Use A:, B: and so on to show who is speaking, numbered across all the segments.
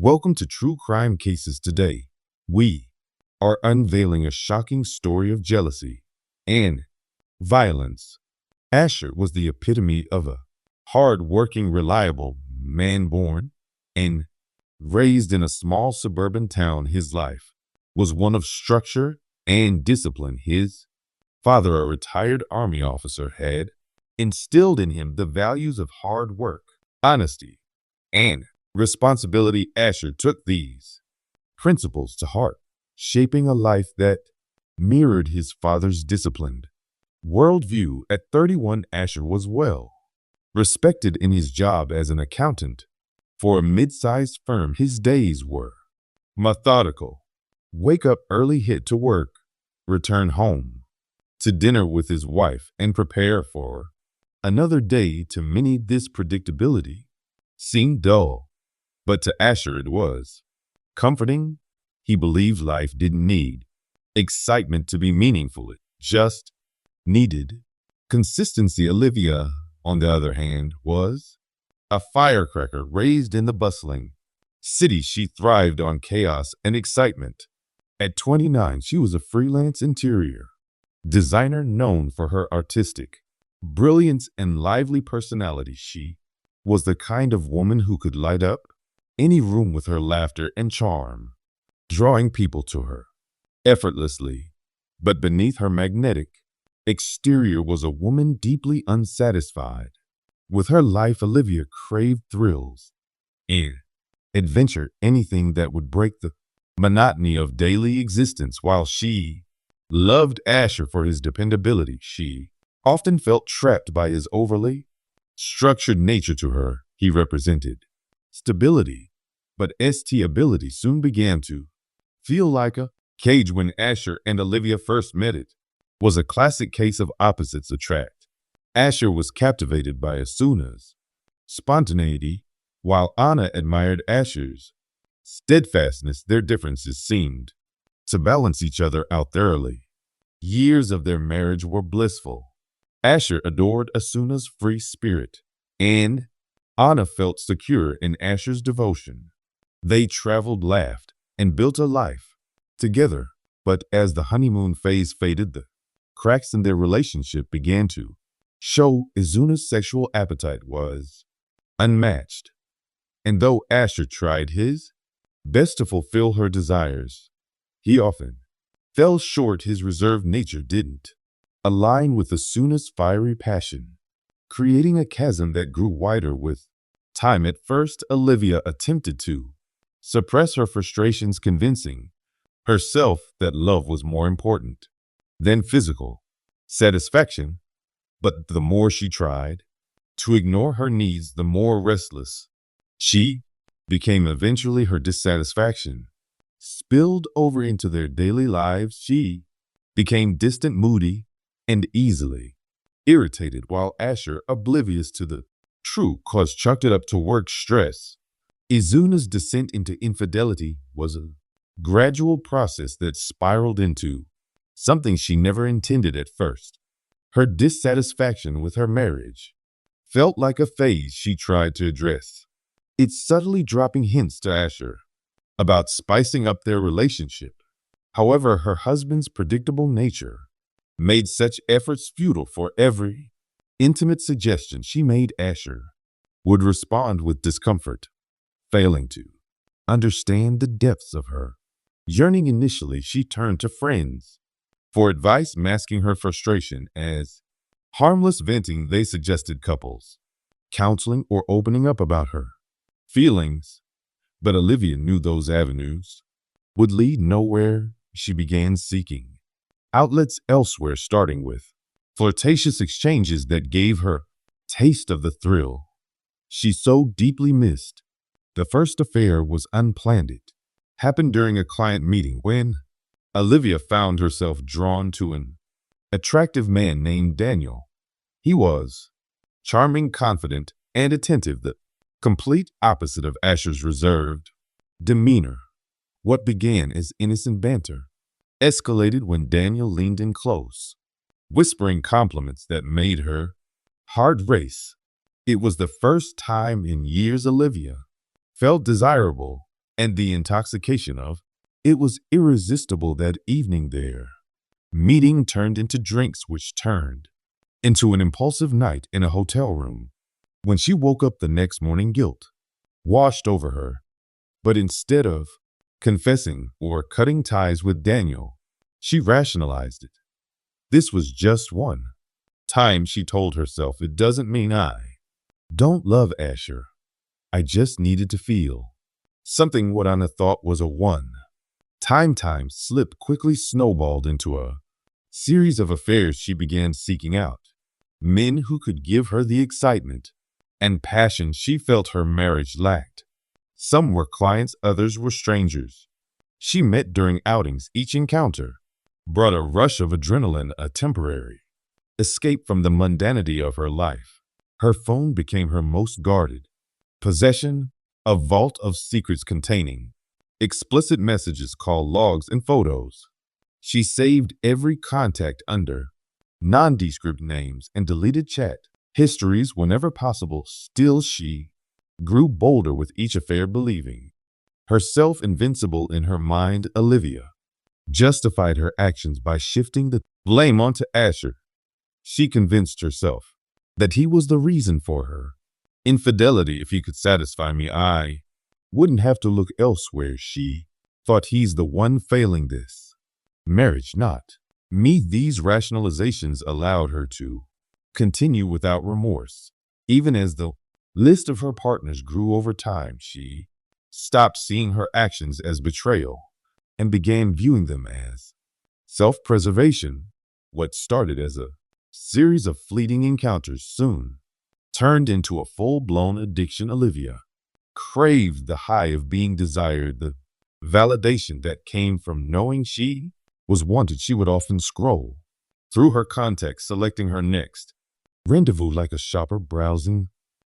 A: Welcome to True Crime Cases. Today, we are unveiling a shocking story of jealousy and violence. Asher was the epitome of a hard-working, reliable man born and raised in a small suburban town. His life was one of structure and discipline. His father, a retired army officer, had instilled in him the values of hard work, honesty, and responsibility. Asher took these principles to heart, shaping a life that mirrored his father's disciplined worldview. At 31, Asher was well respected in his job as an accountant for a mid-sized firm. His days were methodical. Wake up early, head to work, return home to dinner with his wife, and prepare for another day. To many, this predictability seemed dull, but to Asher it was comforting. He believed life didn't need excitement to be meaningful. It just needed consistency. Olivia, on the other hand, was a firecracker raised in the bustling city. She thrived on chaos and excitement. At 29, she was a freelance interior designer known for her artistic brilliance and lively personality. She was the kind of woman who could light up any room with her laughter and charm, drawing people to her effortlessly. But beneath her magnetic exterior was a woman deeply unsatisfied with her life. Olivia craved thrills and adventure, anything that would break the monotony of daily existence. While she loved Asher for his dependability, she often felt trapped by his overly structured nature. To her, he represented stability, but ability soon began to feel like a cage. When Asher and Olivia first met, it was a classic case of opposites attract. Asher was captivated by Asuna's spontaneity, while Anna admired Asher's steadfastness. Their differences seemed to balance each other out thoroughly. Years of their marriage were blissful. Asher adored Asuna's free spirit, and Anna felt secure in Asher's devotion. They traveled, laughed, and built a life together. But as the honeymoon phase faded, the cracks in their relationship began to show. Asuna's sexual appetite was unmatched, and though Asher tried his best to fulfill her desires, he often fell short. His reserved nature didn't align with Asuna's fiery passion, creating a chasm that grew wider with time. At first, Olivia attempted to suppress her frustrations, convincing herself that love was more important than physical satisfaction. But the more she tried to ignore her needs, the more restless she became. Eventually, her dissatisfaction spilled over into their daily lives. She became distant, moody, and easily irritated, while Asher, oblivious to the true cause, chalked it up to work stress. Asuna's descent into infidelity was a gradual process that spiraled into something she never intended at first. Her dissatisfaction with her marriage felt like a phase she tried to address. It's subtly dropping hints to Asher about spicing up their relationship. However, her husband's predictable nature made such efforts futile. For every intimate suggestion she made, Asher would respond with discomfort, failing to understand the depths of her yearning. Initially, she turned to friends for advice, masking her frustration as harmless venting. They suggested couples counseling or opening up about her feelings, but Olivia knew those avenues would lead nowhere. She began seeking outlets elsewhere, starting with flirtatious exchanges that gave her taste of the thrill she so deeply missed. The first affair was unplanned. It happened during a client meeting when Olivia found herself drawn to an attractive man named Daniel. He was charming, confident, and attentive, the complete opposite of Asher's reserved demeanor. What began as innocent banter escalated when Daniel leaned in close, whispering compliments that made her heart race. It was the first time in years Olivia felt desirable and the intoxication of it was irresistible that evening there. Meeting turned into drinks, which turned into an impulsive night in a hotel room. When she woke up the next morning, guilt washed over her, but instead of confessing or cutting ties with Daniel, she rationalized it. This was just one time, she told herself. It doesn't mean I don't love Asher. I just needed to feel something. What Anna thought was a one-time slip quickly snowballed into a series of affairs. She began seeking out men who could give her the excitement and passion she felt her marriage lacked. Some were clients, others were strangers she met during outings. Each encounter brought a rush of adrenaline, a temporary escape from the mundanity of her life. Her phone became her most guarded possession, a vault of secrets containing explicit messages, call logs, and photos. She saved every contact under nondescript names and deleted chat histories whenever possible. Still, she grew bolder with each affair, believing herself invincible in her mind. Olivia justified her actions by shifting the blame onto Asher. She convinced herself that he was the reason for her infidelity. If he could satisfy me, I wouldn't have to look elsewhere. She thought he's the one failing this marriage, not me. These rationalizations allowed her to continue without remorse. Even as the list of her partners grew over time, she stopped seeing her actions as betrayal and began viewing them as self-preservation. What started as a series of fleeting encounters soon turned into a full-blown addiction. Olivia craved the high of being desired, the validation that came from knowing she was wanted. She would often scroll through her contacts, selecting her next rendezvous like a shopper browsing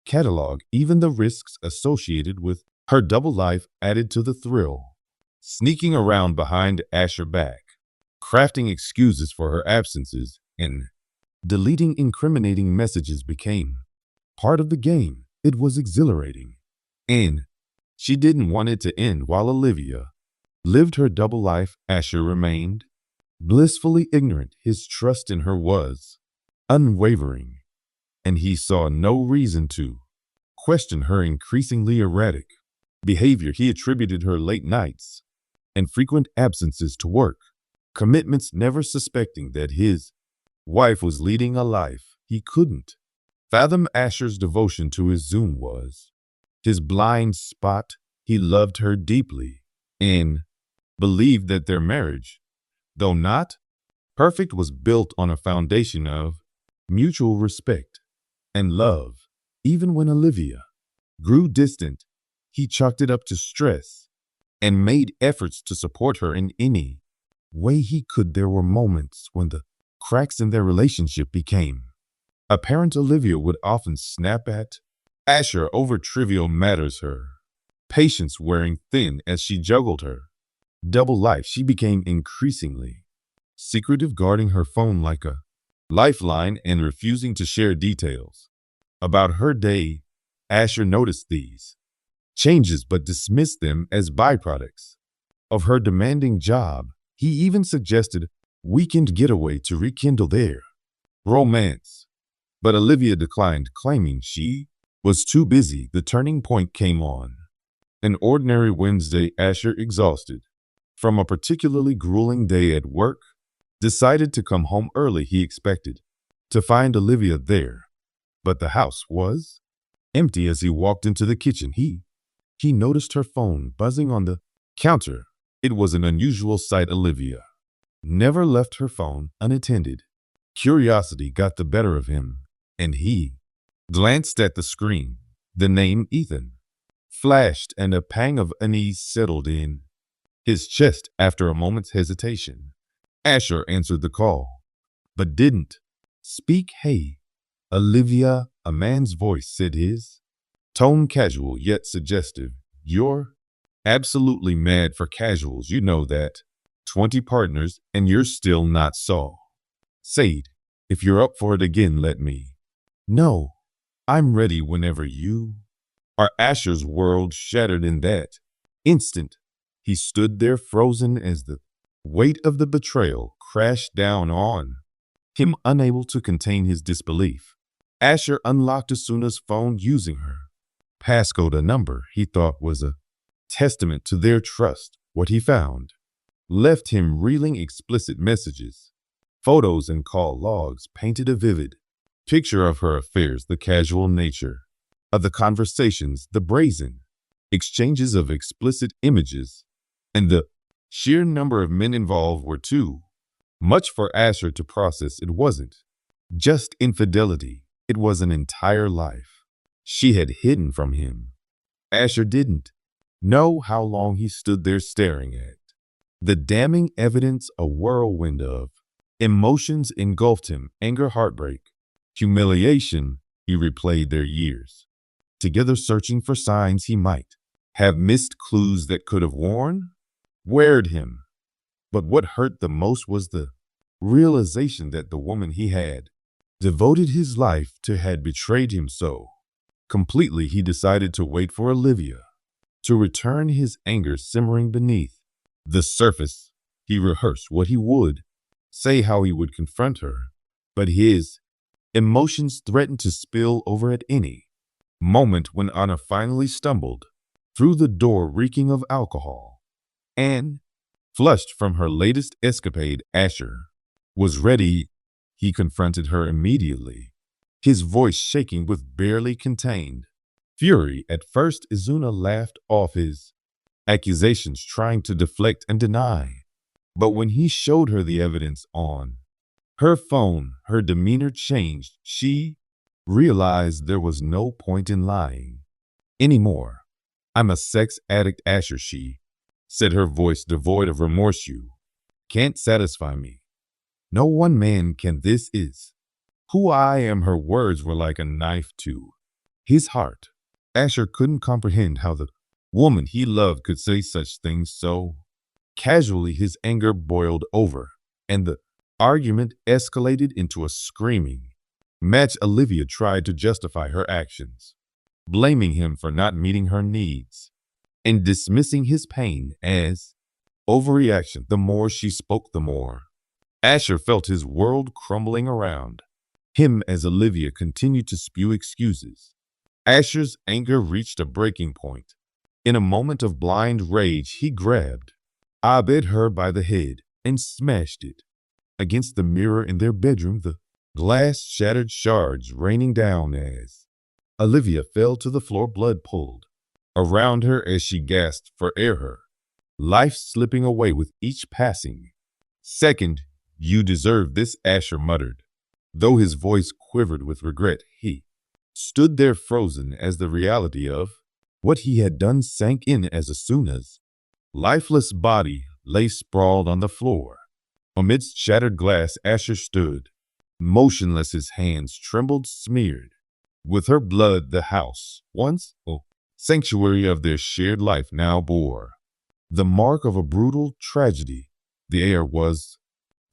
A: catalog. Even the risks associated with her double life added to the thrill. Sneaking around behind Asher's back, crafting excuses for her absences, and deleting incriminating messages became part of the game. It was exhilarating, and she didn't want it to end. While Olivia lived her double life, Asher remained blissfully ignorant. His trust in her was unwavering, and he saw no reason to question her increasingly erratic behavior. He attributed her late nights and frequent absences to work commitments, never suspecting that his wife was leading a life he couldn't fathom. Asher's devotion to his Zoom was his blind spot. He loved her deeply and believed that their marriage, though not perfect, was built on a foundation of mutual respect and love. Even when Olivia grew distant, he chalked it up to stress and made efforts to support her in any way he could. There were moments when the cracks in their relationship became apparent. Olivia would often snap at Asher over trivial matters, her patience wearing thin as she juggled her double life. She became increasingly secretive, guarding her phone like a lifeline and refusing to share details about her day. Asher noticed these changes but dismissed them as byproducts of her demanding job. He even suggested weekend getaway to rekindle their romance, but Olivia declined, claiming she was too busy. The turning point came on an ordinary Wednesday. Asher, exhausted from a particularly grueling day at work, decided to come home early. He expected to find Olivia there, but the house was empty. As he walked into the kitchen, he noticed her phone buzzing on the counter. It was an unusual sight. Olivia never left her phone unattended. Curiosity got the better of him, and he glanced at the screen. The name Ethan flashed, and a pang of unease settled in his chest. After a moment's hesitation, Asher answered the call, but didn't speak. "Hey, Olivia," a man's voice said, his tone casual yet suggestive. "You're absolutely mad for casuals. You know that. 20 partners, and you're still not so. Said, if you're up for it again, let me know. I'm ready whenever you are." Asher's world shattered in that instant, he stood there frozen as the weight of the betrayal crashed down on him, unable to contain his disbelief. Asher unlocked Asuna's phone using her passcode, a number he thought was a testament to their trust. What he found left him reeling. Explicit messages, photos, and call logs painted a vivid picture of her affairs, the casual nature of the conversations, the brazen exchanges of explicit images, and the sheer number of men involved were too much for Asher to process. It wasn't just infidelity, it was an entire life she had hidden from him. Asher didn't know how long he stood there staring at the damning evidence. A whirlwind of emotions engulfed him: anger, heartbreak, humiliation. He replayed their years together, searching for signs he might have missed, clues that could have warned him. But what hurt the most was the realization that the woman he had devoted his life to had betrayed him so completely. He decided to wait for Olivia to return, his anger simmering beneath the surface. He rehearsed what he would say, how he would confront her, but his emotions threatened to spill over at any moment. When Anna finally stumbled through the door, reeking of alcohol and flushed from her latest escapade, Asher was ready. He confronted her immediately, his voice shaking with barely contained fury. At first, Izuna laughed off his accusations, trying to deflect and deny. But when he showed her the evidence on her phone, her demeanor changed. She realized there was no point in lying anymore. "I'm a sex addict, Asher," she said, her voice devoid of remorse. "You can't satisfy me. No one man can. This is who I am." Her words were like a knife to his heart. Asher couldn't comprehend how the woman he loved could say such things so casually. His anger boiled over, and the argument escalated into a screaming match. Olivia tried to justify her actions, blaming him for not meeting her needs and dismissing his pain as overreaction. The more she spoke, the more Asher felt his world crumbling around him as Olivia continued to spew excuses. Asher's anger reached a breaking point. In a moment of blind rage, he grabbed Abed her by the head and smashed it against the mirror in their bedroom, the glass shattered, shards raining down as Olivia fell to the floor, blood pulled around her as she gasped for air, her life slipping away with each passing second. "You deserve this," Asher muttered. Though his voice quivered with regret, he stood there frozen as the reality of what he had done sank in. As Asuna's lifeless body lay sprawled on the floor amidst shattered glass, Asher stood motionless, his hands trembled, smeared with her blood. The house, once a sanctuary of their shared life, now bore the mark of a brutal tragedy. The air was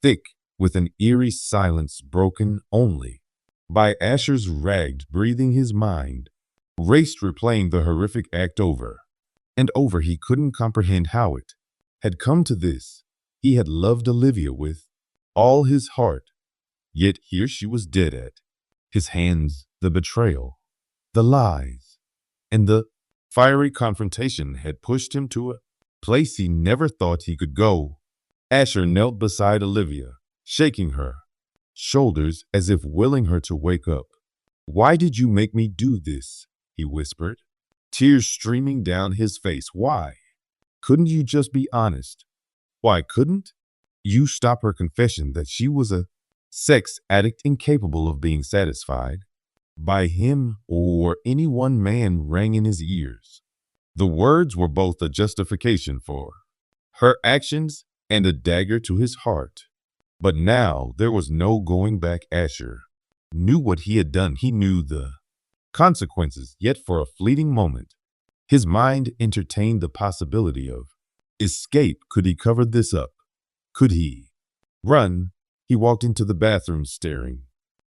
A: thick with an eerie silence, broken only by Asher's ragged breathing. His mind raced, replaying the horrific act over and over. He couldn't comprehend how it had come to this. He had loved Olivia with all his heart, yet here she was dead at his hands. The betrayal, the lies, and the fiery confrontation had pushed him to a place he never thought he could go. Asher knelt beside Olivia, shaking her shoulders as if willing her to wake up. "Why did you make me do this?" he whispered, tears streaming down his face. "Why couldn't you just be honest? Why couldn't you stop her confession that she was a sex addict incapable of being satisfied by him or any one man?" Rang in his ears. The words were both a justification for her actions and a dagger to his heart. But now there was no going back. Asher knew what he had done. He knew the consequences. Yet for a fleeting moment, his mind entertained the possibility of escape. Could he cover this up? Could he run? He walked into the bathroom, staring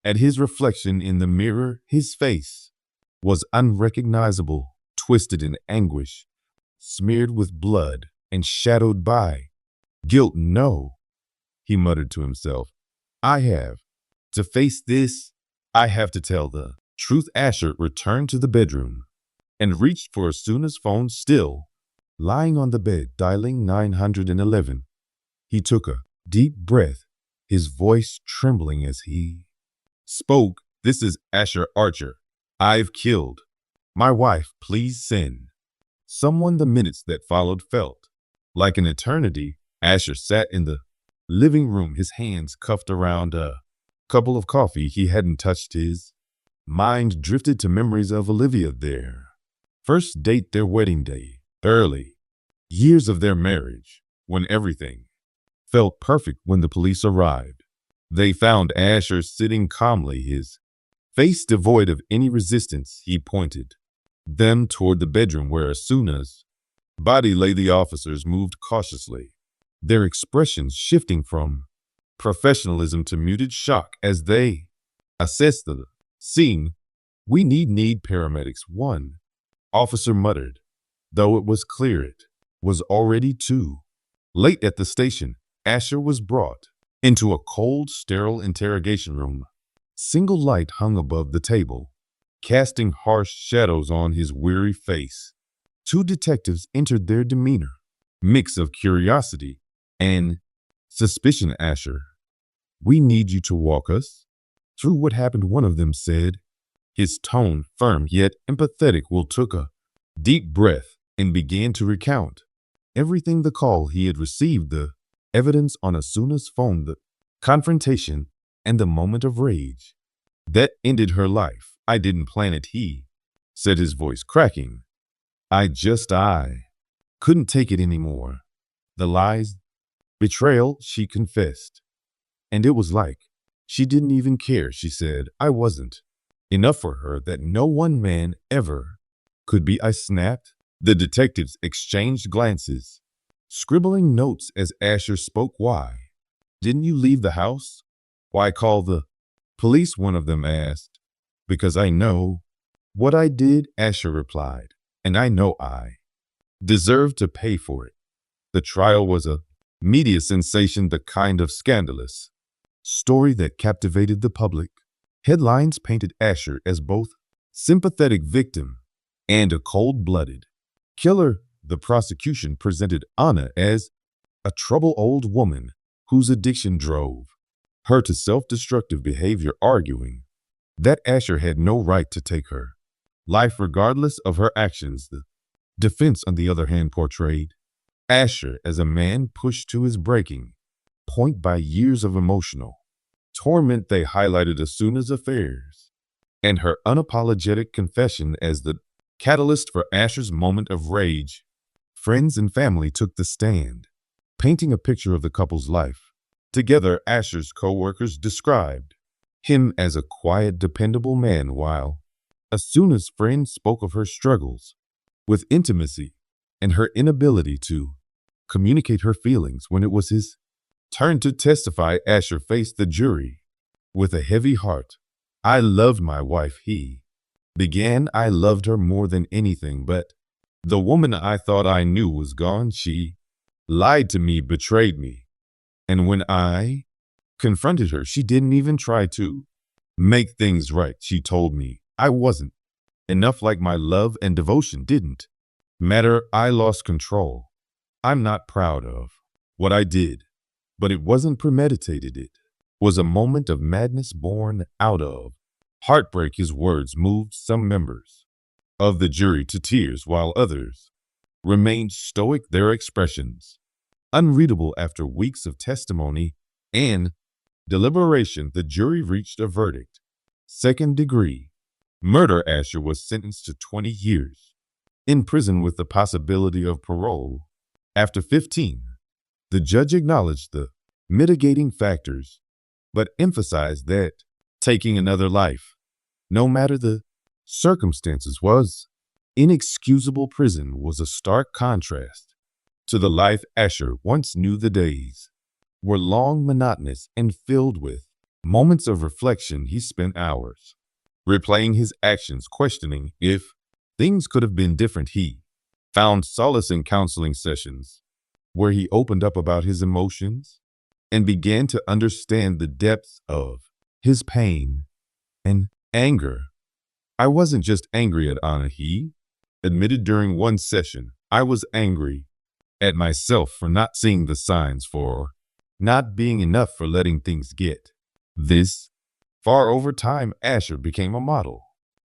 A: at his reflection in the mirror. His face was unrecognizable, twisted in anguish, smeared with blood and shadowed by guilt. No, he muttered to himself. I have to face this. I have to tell the truth. Asher returned to the bedroom and reached for Asuna's phone, still lying on the bed, dialing 911. He took a deep breath, his voice trembling as he spoke. This is Asher Archer. I've killed my wife. Please send someone. The minutes that followed felt like an eternity. Asher sat in the living room, his hands cuffed around a cup of coffee he hadn't touched. His mind drifted to memories of Olivia, their first date, their wedding day, early years of their marriage, when everything felt perfect. When the police arrived, they found Asher sitting calmly, his face devoid of any resistance. He pointed them toward the bedroom where Asuna's body lay. The officers moved cautiously, their expressions shifting from professionalism to muted shock as they assessed the scene. We need paramedics, one officer muttered, though it was clear it was already too late. At the station, Asher was brought into a cold, sterile interrogation room. Single light hung above the table, casting harsh shadows on his weary face. Two detectives entered, their demeanor mix of curiosity and suspicion. Asher, we need you to walk us through what happened, one of them said, his tone firm yet empathetic. Will took a deep breath and began to recount everything: the call he had received, the evidence on Asuna's phone, the confrontation, and the moment of rage that ended her life. I didn't plan it, he said, his voice cracking. I couldn't take it anymore. The lies, betrayal, she confessed. And it was like she didn't even care. She said I wasn't enough for her, that no one man ever could be. I snapped. The detectives exchanged glances, scribbling notes as Asher spoke. Why didn't you leave the house? Why call the police? One of them asked. Because I know what I did, Asher replied, and I know I deserve to pay for it. The trial was a media sensation, the kind of scandalous story that captivated the public. Headlines painted Asher as both sympathetic victim and a cold-blooded killer. The prosecution presented Anna as a troubled old woman whose addiction drove her to self-destructive behavior, arguing that Asher had no right to take her life regardless of her actions. The defense, on the other hand, portrayed Asher as a man pushed to his breaking point by years of emotional torment. They highlighted Asuna's affairs and her unapologetic confession as the catalyst for Asher's moment of rage. Friends and family took the stand, painting a picture of the couple's life together. Asher's co-workers described him as a quiet, dependable man, while Asuna's friends spoke of her struggles with intimacy and her inability to communicate her feelings. When it was his turn to testify, Asher faced the jury with a heavy heart. I loved my wife, he began. I loved her more than anything, but the woman I thought I knew was gone. She lied to me, betrayed me. And when I confronted her, she didn't even try to make things right. She told me I wasn't enough, like my love and devotion didn't matter. I lost control. I'm not proud of what I did, but it wasn't premeditated. It was a moment of madness born out of heartbreak. His words moved some members of the jury to tears, while others remained stoic, their expressions unreadable. After weeks of testimony and deliberation, the jury reached a verdict: second-degree murder. Asher was sentenced to 20 years in prison with the possibility of parole after 15. The judge acknowledged the mitigating factors, but emphasized that taking another life, no matter the circumstances, was inexcusable. Prison was a stark contrast to the life Asher once knew. The days were long, monotonous, and filled with moments of reflection. He spent hours replaying his actions, questioning if things could have been different. He found solace in counseling sessions where he opened up about his emotions and began to understand the depths of his pain and anger. I wasn't just angry at Anna, he admitted during one session. I was angry at myself for not seeing the signs, for not being enough, for letting things get this far. Over time, Asher became a model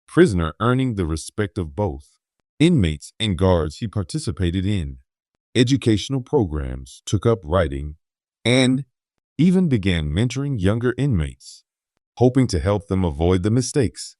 A: prisoner, earning the respect of both inmates and guards. He participated in educational programs, took up writing, and even began mentoring younger inmates, hoping to help them avoid the mistakes